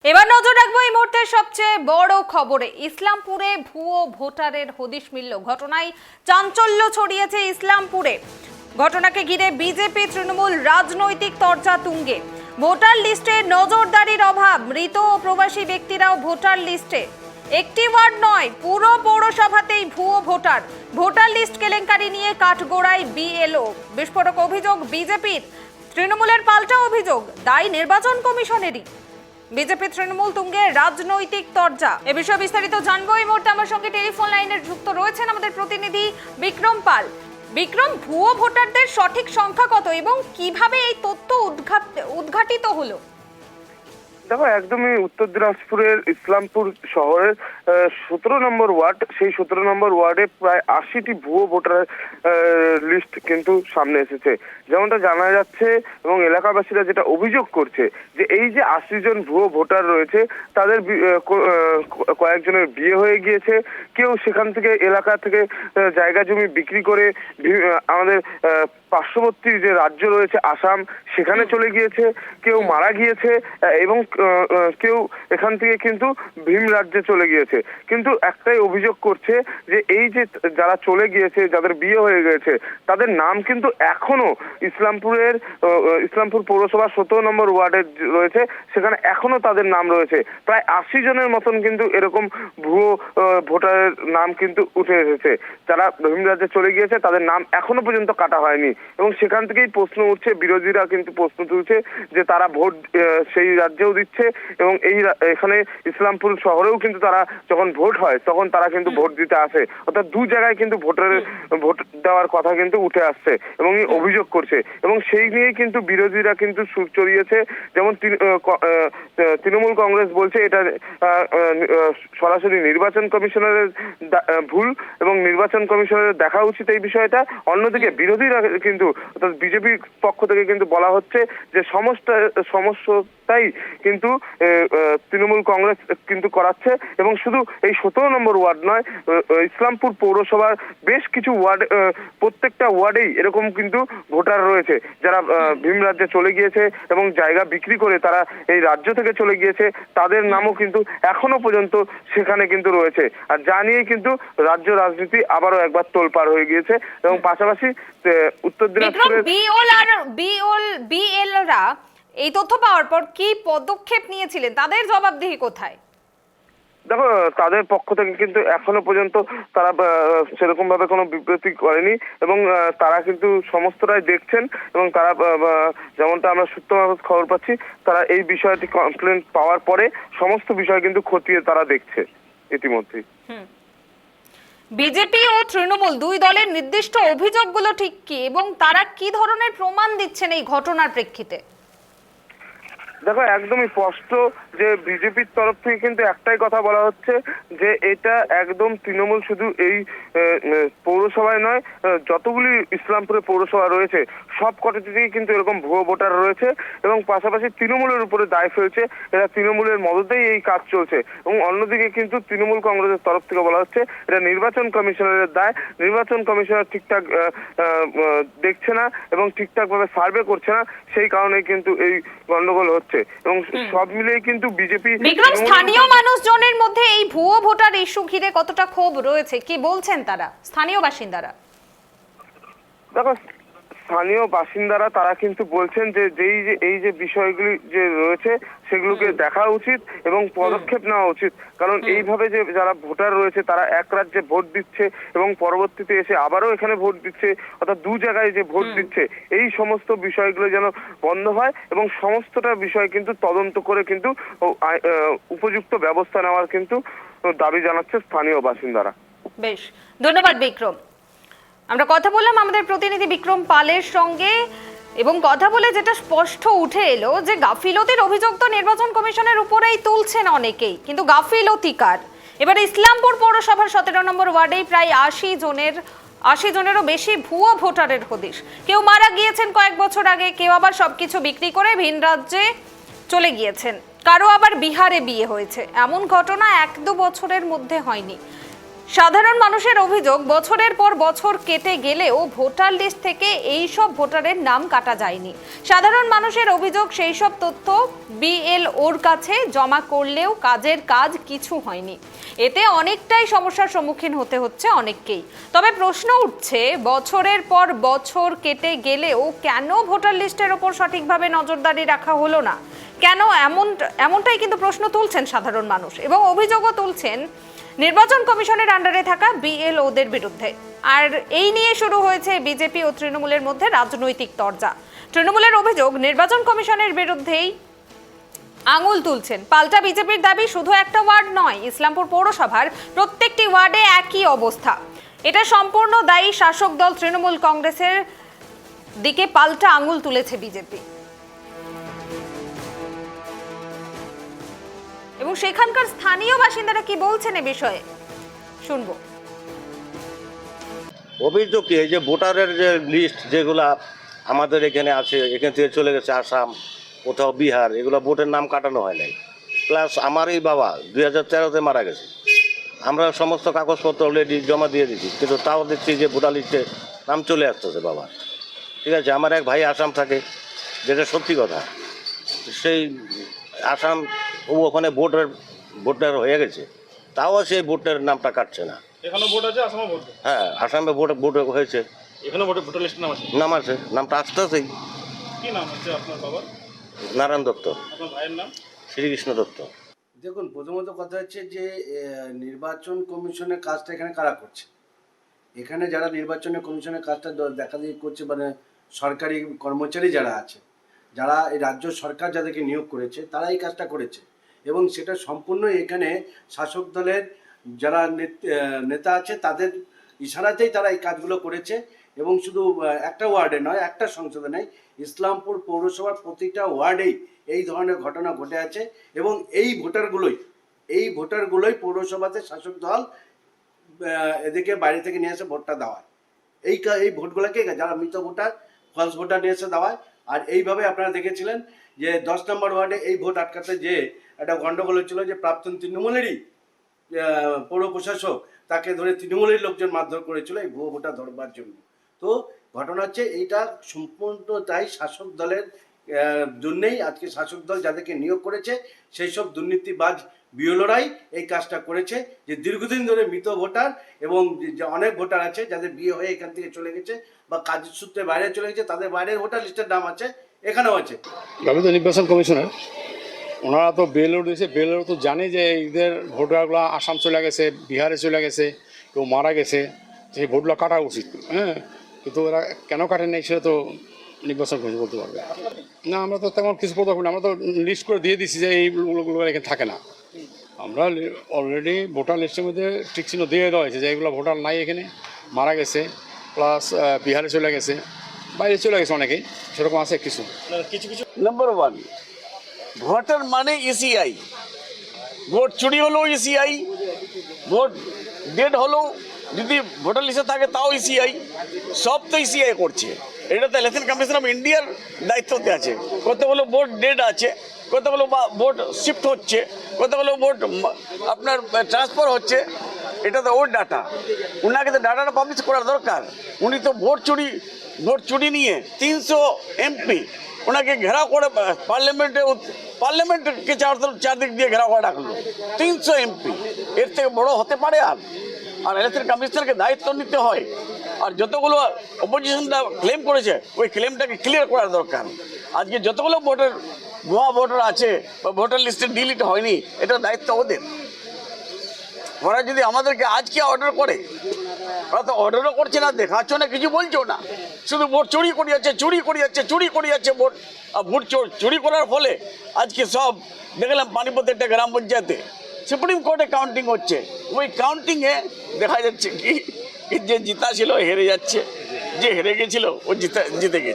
এবার নজর রাখবো এই মুহূর্তের সবচেয়ে বড় খবরে। ইসলামপুরে ভুয়ো ভোটারের হদিশ মিলল। ঘটনায় চাঞ্চল্য ছড়িয়েছে ইসলামপুরে। ঘটনাকে ঘিরে বিজেপি তৃণমূল রাজনৈতিক তরজা তুঙ্গে। ভোটার লিস্টে নজরদারির অভাব, মৃত ও প্রবাসী ব্যক্তিরাও ভোটার লিস্টে। একটি ওয়ার্ড নয়, পুরো পৌরসভাতেই ভুয়ো ভোটার। ভোটার লিস্ট কেলেঙ্কারি নিয়ে কাঠগোড়ায় বিএলও। বিস্ফোরক অভিযোগ বিজেপির, তৃণমূলের পাল্টা অভিযোগ দায়ী নির্বাচন কমিশনেরই। বিজেপি তৃণমূল তুঙ্গে রাজনৈতিক তরজা। এ বিষয়ে বিস্তারিত জানবো এই মুহূর্তে আমার সঙ্গে টেলিফোন লাইনে যুক্ত রয়েছেন আমাদের প্রতিনিধি বিক্রম পাল। বিক্রম, ভুয়ো ভোটারদের সঠিক সংখ্যা কত এবং কিভাবে এই তথ্য উদ্ঘাটিত হলো? দেখো, একদমই উত্তর দিনাজপুরের ইসলামপুর শহরের 17 নম্বর ওয়ার্ড, সেই 17 নম্বর ওয়ার্ডে প্রায় 80টি ভুয়ো ভোটার লিস্ট কিন্তু সামনে এসেছে। যেমনটা জানা যাচ্ছে এবং এলাকাবাসীরা যেটা অভিযোগ করছে যে এই যে 80 জন ভুয়ো ভোটার রয়েছে তাদের কয়েকজনের বিয়ে হয়ে গিয়েছে, কেউ সেখান থেকে এলাকা থেকে জায়গা জমি বিক্রি করে আমাদের পার্শ্ববর্তী যে রাজ্য রয়েছে আসাম সেখানে চলে গিয়েছে, কেউ মারা গিয়েছে এবং কেউ এখান থেকে কিন্তু ভিন রাজ্যে চলে গিয়েছে। কিন্তু একটাই অভিযোগ করছে যে এই যে যারা চলে গিয়েছে, যাদের বিয়ে হয়ে গেছে, তাদের নাম কিন্তু এখনো ইসলামপুর পৌরসভা 17 নম্বর ওয়ার্ডে রয়েছে, সেখানে এখনো তাদের নাম রয়েছে। প্রায় 80 জনের মতন কিন্তু এরকম ভুয়ো ভোটারের নাম কিন্তু উঠে এসেছে। যারা ভিন রাজ্যে চলে গিয়েছে তাদের নাম এখনো পর্যন্ত কাটা হয়নি এবং সেখান থেকেই প্রশ্ন উঠছে, বিরোধীরা কিন্তু প্রশ্ন তুলছে যে তারা ভোট সেই রাজ্যেও দিচ্ছে এবং এখানে ইসলামপুর শহরেও কিন্তু তারা যখন ভোট হয় তখন তারা কিন্তু ভোট দিতে আসে। অর্থাৎ দু জায়গায় কিন্তু ভোট দেওয়ার কথা কিন্তু উঠে আসছে এবং অভিযোগ করছে এবং সেই নিয়েই কিন্তু বিরোধীরা কিন্তু সুর চড়িয়েছে। যেমন তৃণমূল কংগ্রেস বলছে এটা সরাসরি নির্বাচন কমিশনারের ভুল এবং নির্বাচন কমিশনের দেখা উচিত এই বিষয়টা। অন্যদিকে বিরোধীরা কিন্তু অর্থাৎ বিজেপির পক্ষ থেকে কিন্তু বলা হচ্ছে যে সমস্যাটাই কিন্তু তৃণমূল কংগ্রেস কিন্তু করাচ্ছে এবং শুধু এই 17 নম্বর ওয়ার্ড নয়, ইসলামপুর পৌরসভার বেশ কিছু ওয়ার্ড, প্রত্যেকটা ওয়ার্ডেই এরকম কিন্তু ভোটার রয়েছে যারা ভিন রাজ্যে চলে গিয়েছে এবং জায়গা বিক্রি করে তারা এই রাজ্য থেকে চলে গিয়েছে। তাদের নামও কিন্তু এখনো পর্যন্ত সেখানে কিন্তু রয়েছে। আর যা নিয়ে কিন্তু রাজ্য রাজনীতি আবারও একবার তোলপাড় হয়ে গিয়েছে এবং পাশাপাশি উত্তর দিনাজপুরের বিএলরা এই তথ্য পাওয়ার পর কি পদক্ষেপ নিয়েছিলেন, তাদের জবাবদিহি কোথায়? দেখো, তাদের পক্ষ থেকে কিন্তু এখনো পর্যন্ত তারা সেরকম ভাবে কোনো বিবৃতি করেনি এবং তারা কিন্তু সমস্তটাই দেখছেন এবং তারা যেমনটা আমরা সূত্রভাবে খবর পাচ্ছি, তারা এই বিষয়টি কমপ্লেন পাওয়ার পরে সমস্ত বিষয় কিন্তু খতিয়ে তারা দেখছে ইতিমধ্যেই। বিজেপি ও তৃণমূল দুই দলের নির্দিষ্ট অভিযোগগুলো ঠিক কি এবং তারা কি ধরনের প্রমাণ দিচ্ছেন এই ঘটনার প্রেক্ষিতে? দেখো, একদমই স্পষ্ট যে বিজেপির তরফ থেকে কিন্তু একটাই কথা বলা হচ্ছে যে এটা একদম তৃণমূল শুধু এই পৌরসভায় নয়, যতগুলি ইসলামপুরে পৌরসভা রয়েছে সব কটাতেই কিন্তু এরকম ভুয়ো ভোটার রয়েছে এবং পাশাপাশি তৃণমূলের উপরে দায় ফেলছে, এরা তৃণমূলের মদতেই এই কাজ চলছে। এবং অন্যদিকে কিন্তু তৃণমূল কংগ্রেসের তরফ থেকে বলা হচ্ছে এটা নির্বাচন কমিশনারের দায়, নির্বাচন কমিশনার ঠিকঠাক দেখছে না এবং ঠিকঠাকভাবে সার্ভে করছে না, সেই কারণেই কিন্তু এই গন্ডগোল হচ্ছে এবং সব মিলিয়ে কিন্তু বিজেপি। বিক্রম, স্থানীয় মানুষজনের মধ্যে এই ভুয়ো ভোটার ইস্যু ঘিরে কতটা ক্ষোভ রয়েছে, কি বলছেন তারা, স্থানীয় বাসিন্দারা? দেখো, স্থানীয় বাসিন্দারা তারা কিন্তু বলছেন যে এই যে বিষয়গুলি যে রয়েছে সেগুলোকে দেখা উচিত এবং পদক্ষেপ নেওয়া উচিত। কারণ এইভাবে যে যারা ভোটার রয়েছে তারা এক রাজ্যে ভোট দিচ্ছে এবং পরবর্তীতে এসে আবারও এখানে ভোট দিচ্ছে, অর্থাৎ দু জায়গায় যে ভোট দিচ্ছে, এই সমস্ত বিষয়গুলো যেন বন্ধ হয় এবং সমস্তটা বিষয় কিন্তু তদন্ত করে কিন্তু উপযুক্ত ব্যবস্থা নেওয়ার কিন্তু দাবি জানাচ্ছে স্থানীয় বাসিন্দারা। বেশ, ধন্যবাদ বিক্রম। আমরা কথা বললাম আমাদের প্রতিনিধি বিক্রম পালের সঙ্গে এবং কথা বলে যেটা স্পষ্ট উঠে এলো যে গাফিলতির অভিযোগ তো নির্বাচন কমিশনের উপরেই তুলছেন অনেকেই, কিন্তু গাফিলতি কার? এবার ইসলামপুর পৌরসভার 17 নম্বর ওয়ার্ডেই প্রায় 80 জনেরও বেশি ভুয়ো ভোটারের হদিশ। কেউ মারা গিয়েছেন কয়েক বছর আগে, কেউ আবার সবকিছু বিক্রি করে ভিন রাজ্যে চলে গিয়েছেন, কারো আবার বিহারে বিয়ে হয়েছে। এমন ঘটনা 1-2 বছরের মধ্যে হয়নি। সাধারণ মানুষের অভিযোগ, বছরের পর বছর কেটে গেলেও ভোটার লিস্ট থেকে এই সব ভোটারের নাম কাটা যায়নি। সাধারণ মানুষের অভিযোগ, সেই সব তথ্য বিএলওর কাছে জমা করলেও কাজের কাজ কিছু হয়নি। এতে অনেকটাই সমস্যার সম্মুখীন হতে হচ্ছে অনেককেই। তবে প্রশ্ন উঠছে, বছরের পর বছর কেটে গেলেও কেন ভোটার লিস্টের ওপর সঠিকভাবে নজরদারি রাখা হলো না? কেন এমনটাই কিন্তু প্রশ্ন তুলছেন সাধারণ মানুষ, এবং অভিযোগও তুলছেন নির্বাচন কমিশনের আন্ডারে থাকা বিএলওদের বিরুদ্ধে। আর এই নিয়ে শুরু হয়েছে বিজেপি ও তৃণমূলের মধ্যে রাজনৈতিক তরজা। তৃণমূলের অভিযোগ, নির্বাচন কমিশনের বিরুদ্ধেই আঙুল তুলছেন। পাল্টা বিজেপির দাবি, শুধু একটা ওয়ার্ড নয়, ইসলামপুর পৌরসভার প্রত্যেকটি ওয়ার্ডে একই অবস্থা। এটা সম্পূর্ণ দায়ী শাসক দল তৃণমূল কংগ্রেসের দিকে পাল্টা আঙুল তুলেছে বিজেপি। এবং সেখানকার স্থানীয় বাসিন্দারা কি বলছেন এ বিষয়ে শুনবো। অভিযোগ কি, এই যে ভোটারের যে লিস্ট যেগুলা আমাদের এখানে আছে, এখান থেকে চলে গেছে আসাম, কোথাও বিহার, এগুলো ভোটের নাম কাটানো হয় নাই। প্লাস আমারই বাবা 2013-তে মারা গেছে, আমরা সমস্ত কাগজপত্র অলরেডি জমা দিয়ে দিচ্ছি, কিন্তু তাও দেখছি যে ভোটার লিস্টে নাম চলে আসতেছে বাবা। ঠিক আছে, আমার এক ভাই আসাম থাকে, যেটা সত্যি কথা, সেই আসাম ওখানে ভোটার হয়ে গেছে, তাও সেই ভোটের নামটা কাটছে না। এখানে ভোট আছে, আসামে ভোট? হ্যাঁ, আসামে ভোট হয়েছে, এখানে ভোটার লিস্টে নাম আছে? নাম আছে, নামটা আসতেছেই। কি নাম হচ্ছে আপনার বাবার? নারায়ণ দত্ত। আপনার ভাইয়ের নাম? শ্রীকৃষ্ণ দত্ত। দেখুন, প্রথমত কথা হচ্ছে যে নির্বাচন কমিশনের কাজটা এখানে কারা করছে? এখানে যারা নির্বাচনের কমিশনের কাজটা দেখাদেখি করছে, মানে সরকারি কর্মচারী যারা আছে, যারা এই রাজ্য সরকার যাদেরকে নিয়োগ করেছে, তারা এই কাজটা করেছে। এবং সেটা সম্পূর্ণ এখানে শাসক দলের যারা নেতা আছে তাদের ইশারাতেই তারা এই কাজগুলো করেছে। এবং শুধু একটা ওয়ার্ডে নয়, একটা সংসদে নয়, ইসলামপুর পৌরসভার প্রতিটা ওয়ার্ডেই এই ধরনের ঘটনা ঘটে আছে। এবং এই ভোটারগুলোই পৌরসভাতে শাসক দল এদিকে বাইরে থেকে নিয়ে এসে ভোটটা দেওয়ায়। এই ভোটগুলোকে যারা মৃত ভোটার, ফলস ভোটার নিয়ে এসে দেওয়ায়। আর এইভাবে আপনারা দেখেছিলেন যে 10 নম্বর ওয়ার্ডে এই ভোট আটকাতে যে একটা গন্ডগোল হচ্ছিল, যে প্রাক্তন তৃণমূলেরই পৌর প্রশাসক, তাকে ধরে তৃণমূলের লোকজন মারধর করেছিল এই ভুয়ো ভোটার ধরবার জন্য। তো ঘটনা হচ্ছে এইটা সম্পূর্ণটাই শাসক দলের জন্যেই। আজকে শাসক দল যাদেরকে নিয়োগ করেছে সেই সব দুর্নীতিবাজ বিএলওরাই এই কাজটা করেছে, যে দীর্ঘদিন ধরে মৃত ভোটার এবং যে অনেক ভোটার আছে যাদের বিয়ে হয়ে এখান থেকে চলে গেছে বা কাজের সূত্রে বাইরে চলে গেছে, তাদের বাইরের ভোটার লিস্টের নাম আছে, এখানেও আছে। আমি তো নির্বাচন কমিশনার, ওনারা তো বেলর দিয়েছে, বেলর তো জানে যে এদের ভোটারগুলো আসাম চলে গেছে, বিহারে চলে গেছে, কেউ মারা গেছে, সেই ভোটগুলো কাটা উচিত। হ্যাঁ, কিন্তু ওরা কেন কাটে নেই সেটা তো নির্বাচন কমিশন বলতে পারবে না। আমরা তো তেমন কিছু বলতে পারবো না, আমরা তো লিস্ট করে দিয়ে দিচ্ছি যে এইগুলো এখানে থাকে না। আমরা অলরেডি ভোটার লিস্টের মধ্যে ঠিক চিহ্ন দিয়ে দেওয়া হয়েছে যে এগুলো ভোটার নাই, এখানে মারা গেছে, প্লাস বিহারে চলে গেছে, বাইরে চলে গেছে অনেকেই, সেরকম আছে কিছু কিছু নাম্বার 1, ভোটার মানে ইসিআই। ভোট চুরি হলেও ইসিআই, ভোট ডেড হলেও যদি ভোটার লিস্টে থাকে তাও ইসিআই, সব তো ইসিআই করছে। এটা তো ইলেকশন কমিশন অফ ইন্ডিয়ার দায়িত্বতে আছে। কতগুলো ভোট ডেড আছে, কতগুলো ভোট শিফট হচ্ছে, কতগুলো ভোট আপনার ট্রান্সফার হচ্ছে, এটা তো ওর ডাটা। ওনাকে তো ডাটাটা পাবলিশ করার দরকার। উনি তো ভোট চুরি নিয়ে 300 এমপি ওনাকে ঘেরাও করে পার্লামেন্টকে চারদিক দিয়ে ঘেরাও করে রাখলো। 300 এমপি, এর থেকে বড় হতে পারে? আর ইলেকশন কমিশনকে দায়িত্ব নিতে হয়। আর যতগুলো অপোজিশনটা ক্লেম করেছে, ওই ক্লেমটাকে ক্লিয়ার করার দরকার। আজকে যতগুলো ভুয়া ভোটার আছে বা ভোটার লিস্টে ডিলিট হয়নি, এটার দায়িত্ব ওদের। ওরা যদি আমাদেরকে আজকে অর্ডার করে, ওরা তো অর্ডারও করছে না, দেখাচ্ছ না, কিছু বলছো না, শুধু ভোট চুরি করে যাচ্ছে ভোট। আর ভোট চুরি করার ফলে আজকে সব দেখলাম পানিপথের একটা গ্রাম পঞ্চায়েতে সুপ্রিম কোর্টে কাউন্টিং হচ্ছে। ওই কাউন্টিংয়ে দেখা যাচ্ছে কি যে জিতা ছিল হেরে যাচ্ছে, যে হেরে গেছিল ও জিতে গেছে।